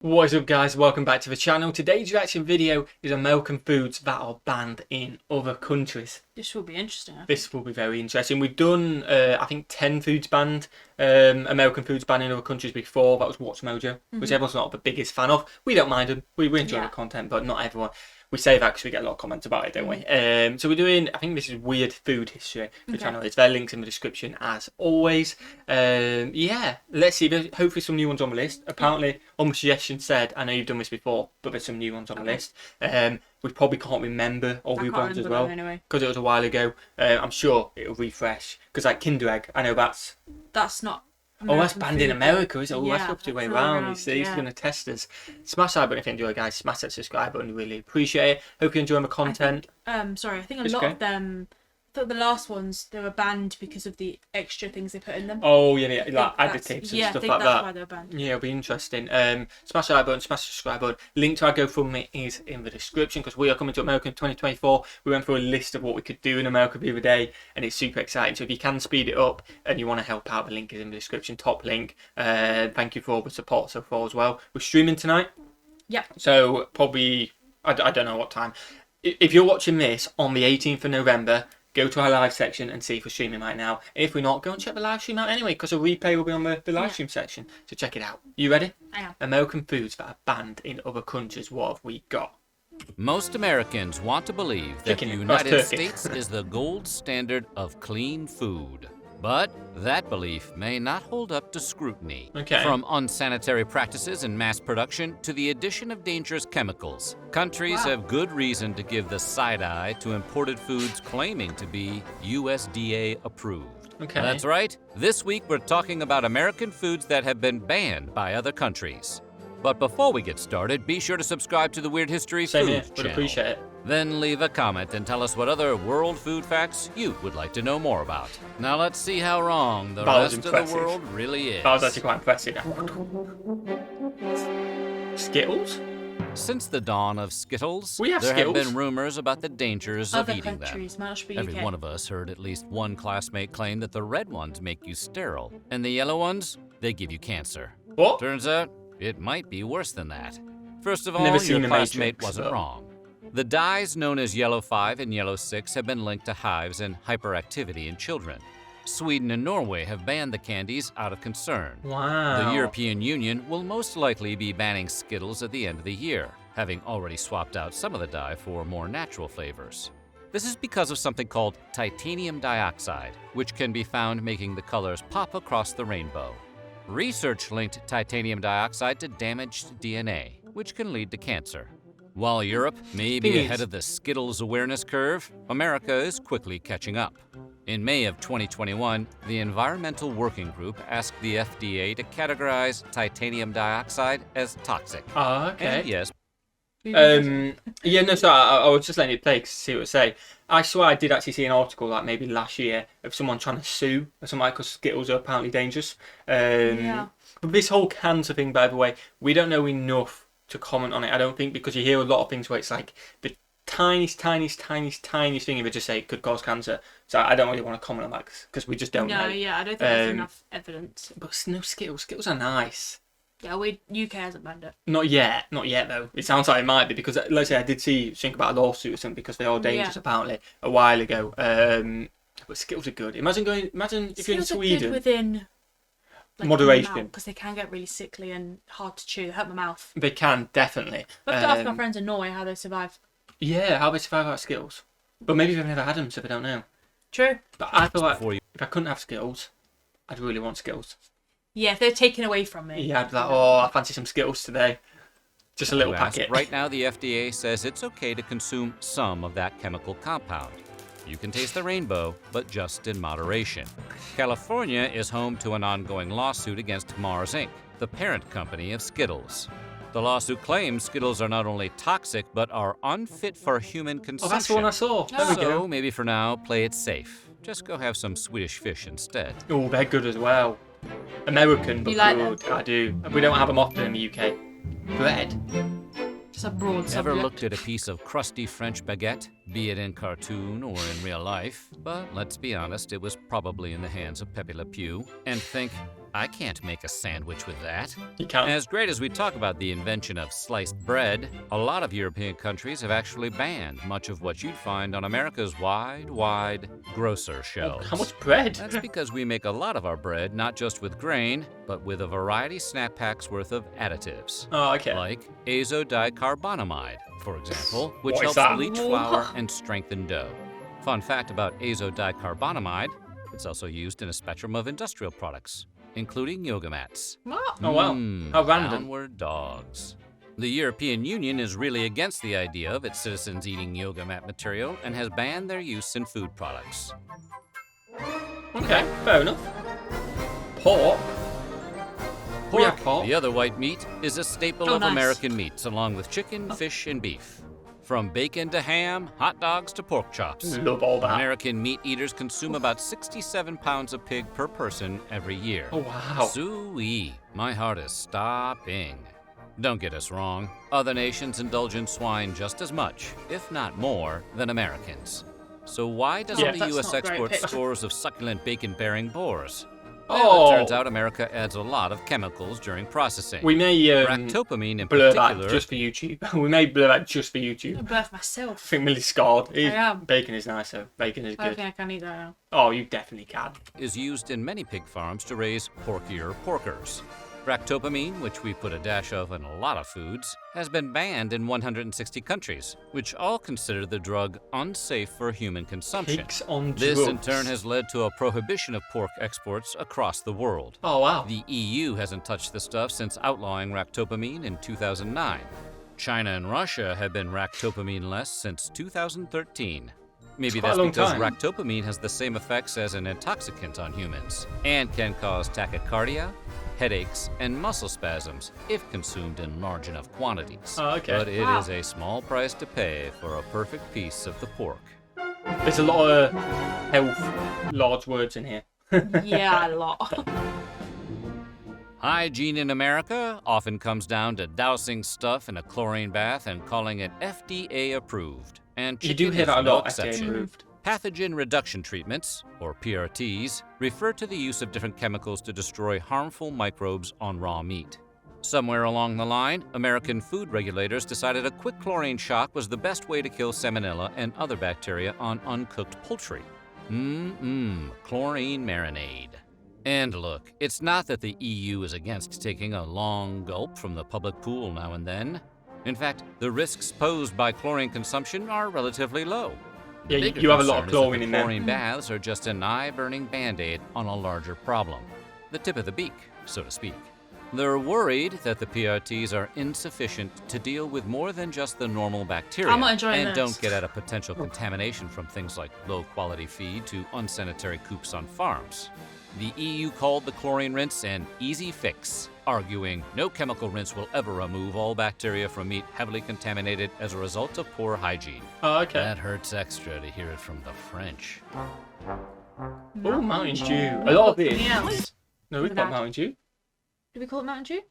What is up, guys? Welcome back to the channel. Today's reaction video is American foods that are banned in other countries. This will be interesting. This will be very interesting. We've done, I think, 10 foods banned, American foods banned in other countries before. That was Watch Mojo, which everyone's not the biggest fan of. We don't mind them. We enjoy the content, but not everyone. We say that because we get a lot of comments about it, don't we? So we're doing, I think this is Weird Food History, the channel. It's there, links in the description as always. Yeah, let's see. There's hopefully some new ones on the list. Apparently, on the suggestion said, I know you've done this before, but there's some new ones on the list. We probably can't remember all the ones as well, because it was a while ago. I'm sure it'll refresh, because like Kinder Egg, I know that's not American that's banned in America, isn't it? Yeah, that's the opposite way around, you see. He's going to test us. Smash that button if you enjoy, guys. Smash that subscribe button. We really appreciate it. Hope you enjoy my content. I think a lot of them, I thought the last ones, they were banned because of the extra things they put in them. Oh, yeah, like additives and stuff like that's that. why they were banned. Yeah, it'll be interesting. Smash that button, smash the subscribe button. Link to our GoFundMe is in the description, because we are coming to America in 2024. We went through a list of what we could do in America the other day, and it's super exciting. So if you can speed it up and you want to help out, the link is in the description, top link. Thank you for all the support so far as well. We're streaming tonight. Yeah. So probably, I don't know what time. If you're watching this on the 18th of November, go to our live section and see if we're streaming right now. If we're not, go and check the live stream out anyway, because a replay will be on the live stream section. So check it out. You ready? I am. American foods that are banned in other countries. What have we got? Most Americans want to believe that the United States is the gold standard of clean food. But that belief may not hold up to scrutiny. Okay. From unsanitary practices in mass production to the addition of dangerous chemicals, countries have good reason to give the side eye to imported foods claiming to be USDA approved. Okay. That's right. This week we're talking about American foods that have been banned by other countries. But before we get started, be sure to subscribe to the Weird History Same Food here. channel. Would appreciate it. Then leave a comment and tell us what other world food facts you would like to know more about. Now let's see how wrong the rest of the world really is. That was actually quite impressive. Skittles? Since the dawn of Skittles, We have there Skittles. have been rumors about the dangers of Other eating countries, them. must be Every UK. one of us heard at least one classmate claim that the red ones make you sterile, and the yellow ones, they give you cancer. What? Turns out, it might be worse than that. First of all, Never seen your The classmate Matrix, wasn't so. wrong. The dyes known as yellow 5 and yellow 6 have been linked to hives and hyperactivity in children. Sweden and Norway have banned the candies out of concern. Wow. The European Union will most likely be banning Skittles at the end of the year, having already swapped out some of the dye for more natural flavors. This is because of something called titanium dioxide, which can be found making the colors pop across the rainbow. Research linked titanium dioxide to damaged DNA, which can lead to cancer. While Europe may be ahead of the Skittles awareness curve, America is quickly catching up. In May of 2021, the Environmental Working Group asked the FDA to categorize titanium dioxide as toxic. Oh, okay. And yes, yeah, no, so I was just letting it play to see what it say. I swear I did actually see an article like maybe last year of someone trying to sue or something like, because Skittles are apparently dangerous. But this whole cancer thing, by the way, we don't know enough to comment on it, I don't think, because you hear a lot of things where it's like the tiniest thing if they just say it could cause cancer. So I don't really want to comment on that because we just don't know. No, yeah, I don't think there's enough evidence. But no, Skittles. Skittles are nice. Yeah, UK hasn't banned it. Not yet though. It sounds like it might be, because let's say I did think about a lawsuit or something because they are dangerous apparently a while ago. But Skittles are good. Imagine if you're in Sweden. Good within moderation, because they can get really sickly and hard to chew. They hurt my mouth. They can definitely. I have to ask my friends in Norway how they survive. Yeah, how they survive without Skittles. But maybe they've never had them, so they don't know. True. But I feel like if I couldn't have Skittles, I'd really want Skittles. Yeah, if they're taken away from me. Yeah, I'd be like, oh, I fancy some Skittles today. Just a little packet. Right now, the FDA says it's okay to consume some of that chemical compound. You can taste the rainbow, but just in moderation. California is home to an ongoing lawsuit against Mars Inc., the parent company of Skittles. The lawsuit claims Skittles are not only toxic, but are unfit for human consumption. Oh, that's the one I saw. There we go. So maybe for now, play it safe. Just go have some Swedish fish instead. Oh, they're good as well. American, but You like good. them? I do. We don't have them often in the UK. Bread. Just a broad Ever subject. looked at a piece of crusty French baguette, be it in cartoon or in real life? But let's be honest, it was probably in the hands of Pepe Le Pew. And think, I can't make a sandwich with that. You can't. As great as we talk about the invention of sliced bread, a lot of European countries have actually banned much of what you'd find on America's wide grocer shelves. How much bread? That's because we make a lot of our bread not just with grain, but with a variety snack packs worth of additives. Oh, okay. Like azodicarbonamide, for example, which What is helps that? bleach flour and strengthen dough. Fun fact about azodicarbonamide, it's also used in a spectrum of industrial products, including yoga mats. What? Oh, wow. How random. Downward dogs. The European Union is really against the idea of its citizens eating yoga mat material and has banned their use in food products. Okay, fair enough. Pork? We have pork. The other white meat, is a staple Oh, of nice. American meats, along with chicken, fish, and beef. From bacon to ham, hot dogs to pork chops. Love all that. American meat eaters consume about 67 pounds of pig per person every year. Oh, wow. Soo-wee, my heart is stopping. Don't get us wrong, other nations indulge in swine just as much, if not more, than Americans. So why doesn't Yeah, the that's U.S. not a great export picture. stores of succulent bacon-bearing boars? Well, Oh. it turns out America adds a lot of chemicals during processing. We may Ractopamine in blur particular. that just for YouTube. We may blur that just for YouTube. I birthed myself. I think Millie's scarred. am. Bacon is nicer. Bacon is I don't good. think I can eat that now. Oh, you definitely can. is used in many pig farms to raise porkier porkers. Ractopamine, which we put a dash of in a lot of foods, has been banned in 160 countries, which all consider the drug unsafe for human consumption. Pigs on This drugs. in turn has led to a prohibition of pork exports across the world. Oh, wow. The EU hasn't touched the stuff since outlawing ractopamine in 2009. China and Russia have been ractopamine-less since 2013. Maybe quite a that's long because time. ractopamine has the same effects as an intoxicant on humans and can cause tachycardia, headaches, and muscle spasms if consumed in large enough quantities. Oh, okay. But it Wow. is a small price to pay for a perfect piece of the pork. There's a lot of health, large words in here. Yeah, a lot. Hygiene in America often comes down to dousing stuff in a chlorine bath and calling it FDA approved. And You do chicken hear is that a no lot, FDA exception. approved. Pathogen reduction treatments, or PRTs, refer to the use of different chemicals to destroy harmful microbes on raw meat. Somewhere along the line, American food regulators decided a quick chlorine shock was the best way to kill salmonella and other bacteria on uncooked poultry. Chlorine marinade. And look, it's not that the EU is against taking a long gulp from the public pool now and then. In fact, the risks posed by chlorine consumption are relatively low. The Yeah, bigger you have a lot of concern is that chlorine the in there. Chlorine baths are just an eye-burning band-aid on a larger problem. The tip of the beak, so to speak. They're worried that the PRTs are insufficient to deal with more than just the normal bacteria I'm not enjoying and this. don't get at a potential contamination from things like low-quality feed to unsanitary coops on farms. The EU called the chlorine rinse an easy fix, arguing no chemical rinse will ever remove all bacteria from meat heavily contaminated as a result of poor hygiene. Oh, okay. That hurts extra to hear it from the French. Oh, Mountain Dew. A lot of it. Something else. No, we've got That. Mountain Dew. Do we call it Mountain Dew?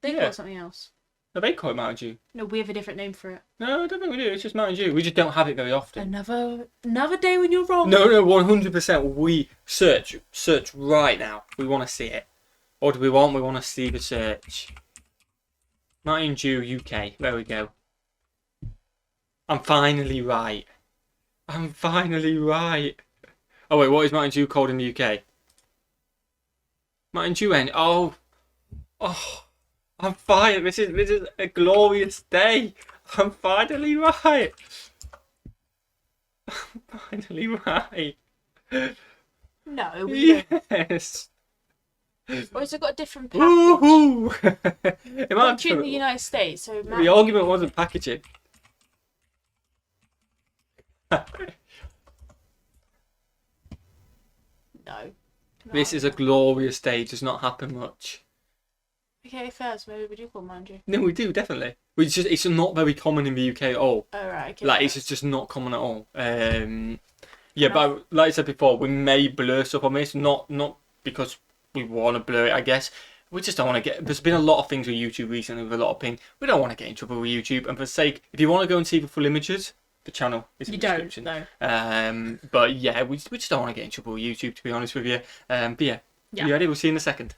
They Yeah. call it something else. No, they call it Mountain Dew. No, we have a different name for it. No, I don't think we do. It's just Mountain Dew. We just don't have it very often. Another day when you're wrong. No, 100%. We search right now. We want to see it. What do we want? We want to see the search. Mountain Dew UK. There we go. I'm finally right. Oh wait, what is Mountain Dew called in the UK? Mountain Dew N. Oh, I'm fine. This is a glorious day. I'm finally right. I'm finally right. No, we don't. Yes. Or has it got a different package? Woohoo! It might Not have in the United States, so the argument wasn't packaging. No. This is a glorious day. Does not happen much. Okay, first, maybe we do call Mountain Dew. No, we do definitely. It's not very common in the UK at all. Oh, right, okay. Like it's just not common at all. Yeah, but like I said before, we may blur stuff on this. Not because we want to blur it. I guess we just don't want to get. There's been a lot of things with YouTube recently with a lot of ping. We don't want to get in trouble with YouTube. And for sake, if you want to go and see the full images, the channel is in You the don't, description. no. But yeah, we just don't want to get in trouble with YouTube, to be honest with you. But yeah, Yeah. you ready? We'll see you in a second.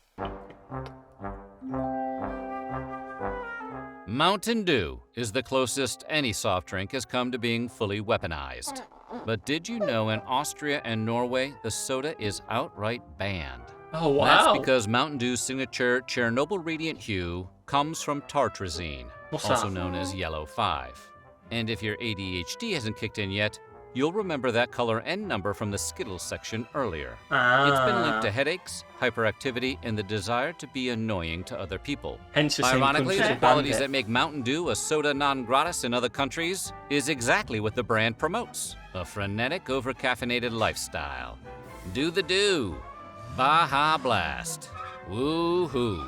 Mountain Dew is the closest any soft drink has come to being fully weaponized. But did you know in Austria and Norway, the soda is outright banned? Oh, wow. That's because Mountain Dew's signature Chernobyl radiant hue comes from tartrazine, also known as yellow 5. And if your ADHD hasn't kicked in yet, you'll remember that color and number from the Skittles section earlier. It's been linked to headaches, hyperactivity, and the desire to be annoying to other people. Hence the same Ironically, countries the that banned qualities it. that make Mountain Dew a soda non gratis in other countries is exactly what the brand promotes: a frenetic, over-caffeinated lifestyle. Do the do. Baja Blast. Woo-hoo.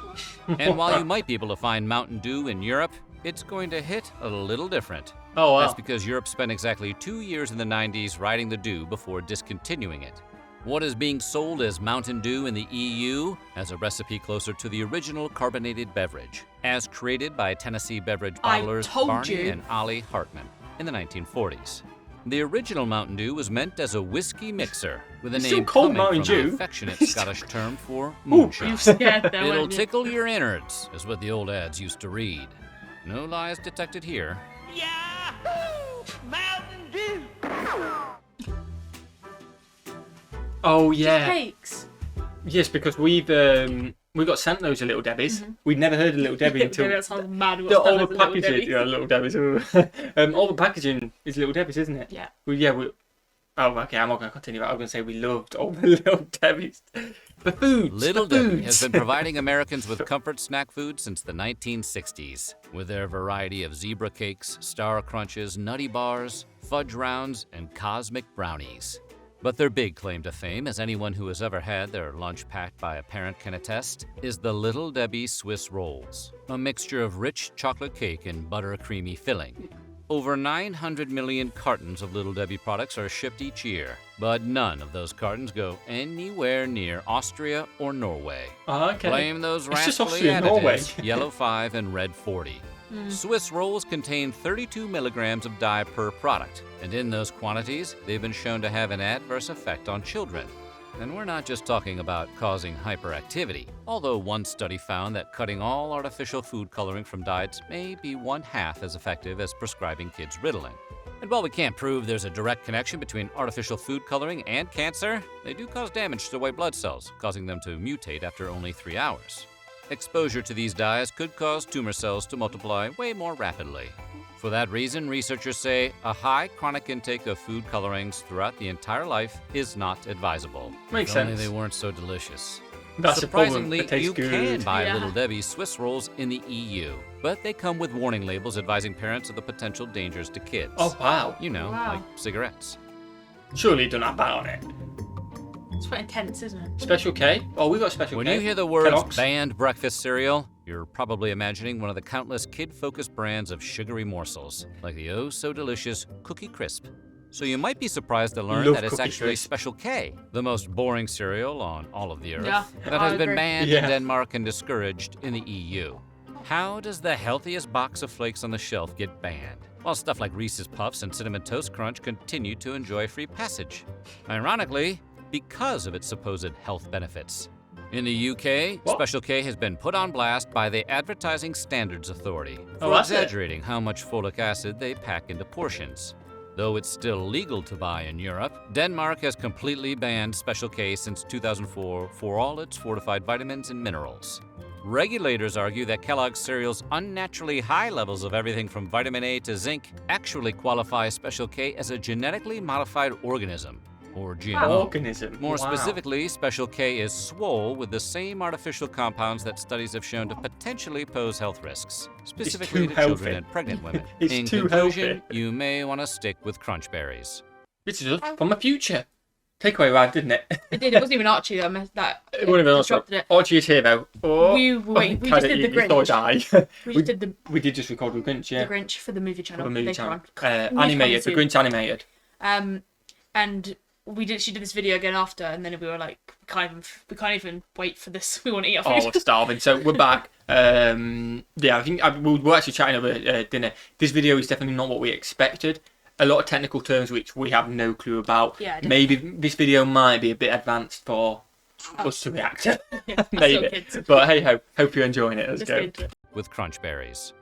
And while you might be able to find Mountain Dew in Europe, it's going to hit a little different. Oh, wow. That's because Europe spent exactly 2 years in the 90s riding the dew before discontinuing it. What is being sold as Mountain Dew in the EU has a recipe closer to the original carbonated beverage, as created by Tennessee beverage I bottlers told Barney you. and Ollie Hartman in the 1940s. The original Mountain Dew was meant as a whiskey mixer, with a It's still name called coming Mountain from the Dew. affectionate Scottish term for Ooh, moonshine. You scared there, It'll weren't you? tickle your innards, is what the old ads used to read. No lies detected here. Mountain Dew! Oh, yeah. Cakes. Yes, because we got sent loads of Little Debbies. We'd never heard of Little Debbie until That sounds mad. We the, got all Stellas the and Little packaging. Debbie. Yeah, Little Debbies. All the packaging is Little Debbies, isn't it? Yeah. Well, yeah. Oh, okay. I'm not going to continue that. I'm going to say we loved all the Little Debbies. The foods. Little the Debbie foods. has been providing Americans with comfort snack food since the 1960s, with their variety of zebra cakes, star crunches, nutty bars, fudge rounds, and cosmic brownies. But their big claim to fame, as anyone who has ever had their lunch packed by a parent can attest, is the Little Debbie Swiss Rolls, a mixture of rich chocolate cake and butter-creamy filling. Over 900 million cartons of Little Debbie products are shipped each year, but none of those cartons go anywhere near Austria or Norway. Oh, okay. Blame those It's just rascally Austria and Norway. additives, yellow 5 and red 40. Swiss rolls contain 32 milligrams of dye per product, and in those quantities, they've been shown to have an adverse effect on children. And we're not just talking about causing hyperactivity, although one study found that cutting all artificial food coloring from diets may be 1/2 as effective as prescribing kids Ritalin. And while we can't prove there's a direct connection between artificial food coloring and cancer, they do cause damage to white blood cells, causing them to mutate after only 3 hours. Exposure to these dyes could cause tumor cells to multiply way more rapidly. For that reason, researchers say a high chronic intake of food colorings throughout the entire life is not advisable. Makes If only sense. they weren't so delicious. That's the problem. Surprisingly, It tastes you good. can buy Yeah. Little Debbie Swiss rolls in the EU, but they come with warning labels advising parents of the potential dangers to kids. Oh, wow. You know, Wow. like cigarettes. Surely you don't have that on it. It's quite intense, isn't it? Special K? Oh, we got Special When K. you hear the words Kellogg's. banned breakfast cereal, you're probably imagining one of the countless kid-focused brands of sugary morsels, like the oh-so-delicious Cookie Crisp. So you might be surprised to learn Love that it's Cookie actually Crisp. Special K, the most boring cereal on all of the earth, Yeah, that I has been agree. banned Yeah. in Denmark and discouraged in the EU. How does the healthiest box of flakes on the shelf get banned, while stuff like Reese's Puffs and Cinnamon Toast Crunch continue to enjoy free passage? Ironically, because of its supposed health benefits. In the UK, What? Special K has been put on blast by the Advertising Standards Authority Oh, for that's it. exaggerating how much folic acid they pack into portions. Though it's still legal to buy in Europe, Denmark has completely banned Special K since 2004 for all its fortified vitamins and minerals. Regulators argue that Kellogg's cereal's unnaturally high levels of everything from vitamin A to zinc actually qualify Special K as a genetically modified organism, or GMO. Organism. More Wow. specifically, Special K is swole with the same artificial compounds that studies have shown to potentially pose health risks, specifically too to children healthy. and pregnant women. It's In too conclusion, healthy. you may want to stick with crunch berries. This is from the future. Takeaway arrived, didn't it? It did. It wasn't even Archie that messed that. It wouldn't have been disrupted it. Archie is here though. Oh, We- wait, we Kinda, just did the you thought Grinch. I'd die. We just did the We did just record with Grinch, yeah. The Grinch for the movie channel. For the movie later channel. on. Animated, the coming Grinch animated. And she did this video again after, and then we were like, we can't even wait for this. We want to eat our Oh, food. we're starving. So we're back. Yeah, I think we're actually chatting over dinner. This video is definitely not what we expected. A lot of technical terms which we have no clue about. Yeah, Maybe this video might be a bit advanced for us to react to. Yeah, Maybe. kids. But hey ho, hope you're enjoying it. Let's Let's go. get into it. with crunch berries.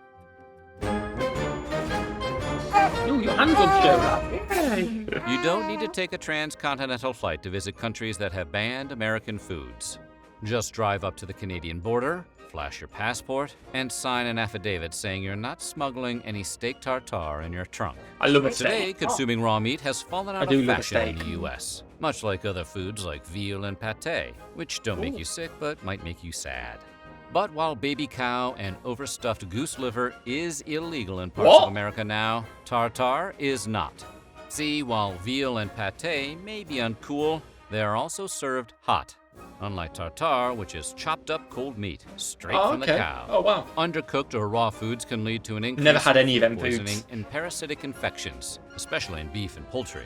Ooh, your hands on show. Yay. You don't need to take a transcontinental flight to visit countries that have banned American foods. Just drive up to the Canadian border, flash your passport, and sign an affidavit saying you're not smuggling any steak tartare in your trunk. I love it Today, steak. consuming raw meat has fallen out do of love a fashion in steak. the U.S., much like other foods like veal and pate, which don't make you sick but might make you sad. But while baby cow and overstuffed goose liver is illegal in parts What? of America now, tartare is not. See, while veal and pate may be uncool, they are also served hot. Unlike tartare, which is chopped up cold meat, straight Oh, from the okay. cow. Oh, wow. Undercooked or raw foods can lead to an increase Never had in any of food them poisoning foods. and parasitic infections, especially in beef and poultry.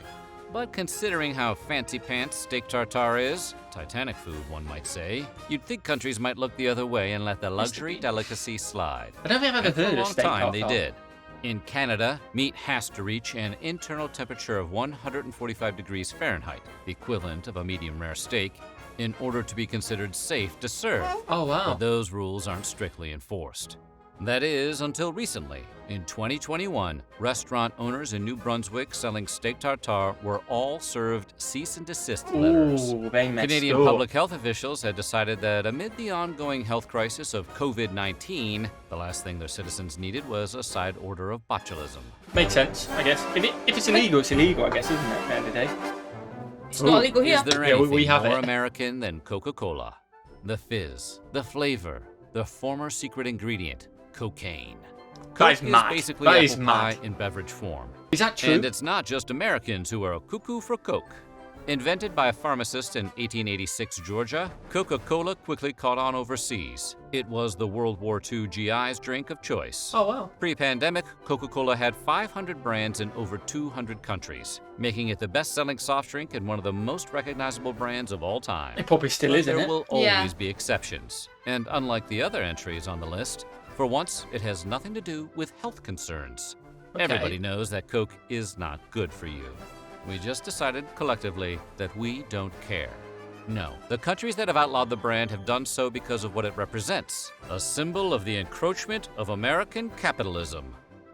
But considering how fancy pants steak tartare is, Titanic food one might say, you'd think countries might look the other way and let the luxury delicacy slide. I don't think I've And ever for a heard of long steak time they tartare. did. In Canada, meat has to reach an internal temperature of 145 degrees Fahrenheit, the equivalent of a medium rare steak, in order to be considered safe to serve. Oh, wow. But those rules aren't strictly enforced. That is, until recently. In 2021, restaurant owners in New Brunswick selling steak tartare were all served cease and desist letters. Ooh, they messed Canadian up. public health officials had decided that amid the ongoing health crisis of COVID-19, the last thing their citizens needed was a side order of botulism. Makes sense, I guess. If it's illegal, it's illegal, I guess, isn't it, at the end of the day? It's not illegal here. Is there Yeah, anything we have more it. American than Coca-Cola? The fizz, the flavor, the former secret ingredient, cocaine. That is Coke mad. basically That apple is pie mad. in beverage form. Is that true? And it's not just Americans who are cuckoo for Coke. Invented by a pharmacist in 1886 Georgia, Coca-Cola quickly caught on overseas. It was the World War II GI's drink of choice. Oh, wow. Pre-pandemic, Coca-Cola had 500 brands in over 200 countries, making it the best-selling soft drink and one of the most recognizable brands of all time. It probably still But is, isn't there it? will always Yeah. be exceptions. And unlike the other entries on the list, for once, it has nothing to do with health concerns. Okay. Everybody knows that Coke is not good for you. We just decided collectively that we don't care. No, the countries that have outlawed the brand have done so because of what it represents, a symbol of the encroachment of American capitalism.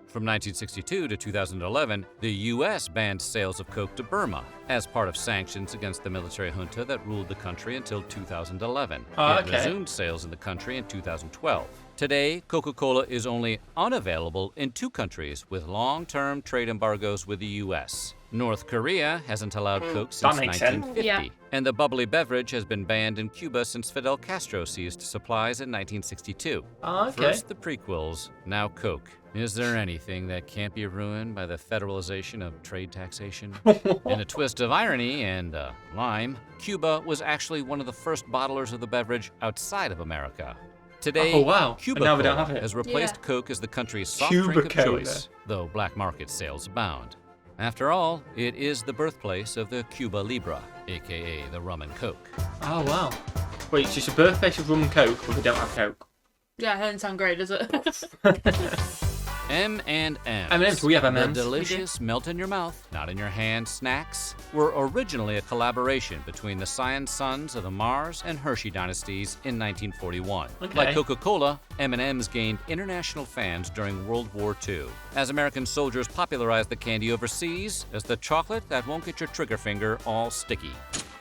From 1962 to 2011, the U.S. banned sales of Coke to Burma as part of sanctions against the military junta that ruled the country until 2011. Oh, It okay. resumed sales in the country in 2012. Today, Coca-Cola is only unavailable in 2 countries with long-term trade embargoes with the U.S. North Korea hasn't allowed Coke since makes sense. 1950, Yeah. and the bubbly beverage has been banned in Cuba since Fidel Castro seized supplies in 1962. Oh, okay. First the prequels, now Coke. Is there anything that can't be ruined by the federalization of trade taxation? In a twist of irony and lime, Cuba was actually one of the first bottlers of the beverage outside of America. Today, Oh, wow. Cuba And now we don't Cola have it. has replaced Yeah. Coke as the country's soft Cuba drink of Cola. choice, though black market sales abound. After all, it is the birthplace of the Cuba Libre, aka the rum and Coke. Oh, wow. Wait, it's just a birthplace of rum and Coke, but we don't have Coke. Yeah, that doesn't sound great, does it? M&M's. M&Ms, we have M&Ms. The delicious melt-in-your-mouth, not-in-your-hand snacks were originally a collaboration between the Scion sons of the Mars and Hershey dynasties in 1941. Okay. Like Coca-Cola, M&M's gained international fans during World War II, as American soldiers popularized the candy overseas as the chocolate that won't get your trigger finger all sticky.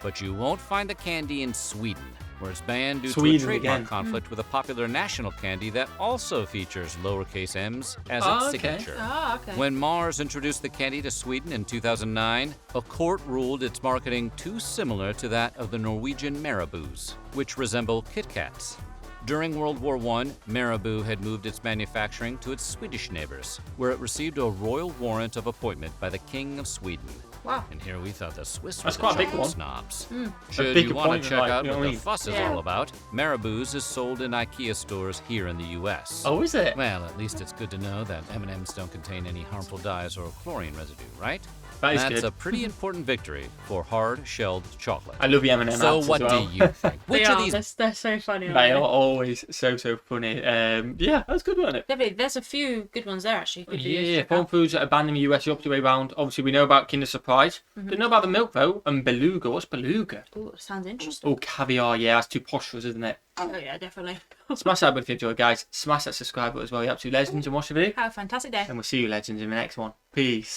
But you won't find the candy in Sweden, where it's banned due Sweden to a trademark again. conflict with a popular national candy that also features lowercase m's as its Oh, okay. signature. Ah, okay. When Mars introduced the candy to Sweden in 2009, a court ruled its marketing too similar to that of the Norwegian Marabous, which resemble Kit Kats. During World War I, Marabou had moved its manufacturing to its Swedish neighbors, where it received a royal warrant of appointment by the King of Sweden. Wow. And here we thought the Swiss were That's the quite a big chocolate one. snobs. A Should big you want to appointment, check like, out you know what what I the mean? fuss is Yeah. all about, Marabou's is sold in IKEA stores here in the U.S. Oh, is it? Well, at least it's good to know that M&Ms don't contain any harmful dyes or chlorine residue, right? That is That's good. a pretty important victory for hard-shelled chocolate. I love the M&M So ads what as well. do you think? Which they of are. these They're so funny. They aren't are always so funny. Yeah, that's good, wasn't it? There's a few good ones there actually. Good Yeah, videos to check foreign out. foods that are banned in the US, the opposite way around. Obviously, we know about Kinder Surprise. surprised. Didn't know about the milk though. And beluga. What's beluga? Ooh, sounds interesting. Oh, caviar. Yeah, that's too posh for us, isn't it? Oh yeah, definitely. Smash that button if you enjoyed, guys. Smash that subscribe button as well. You're absolute legends and watch the video. Have a fantastic day. And we'll see you legends in the next one. Peace.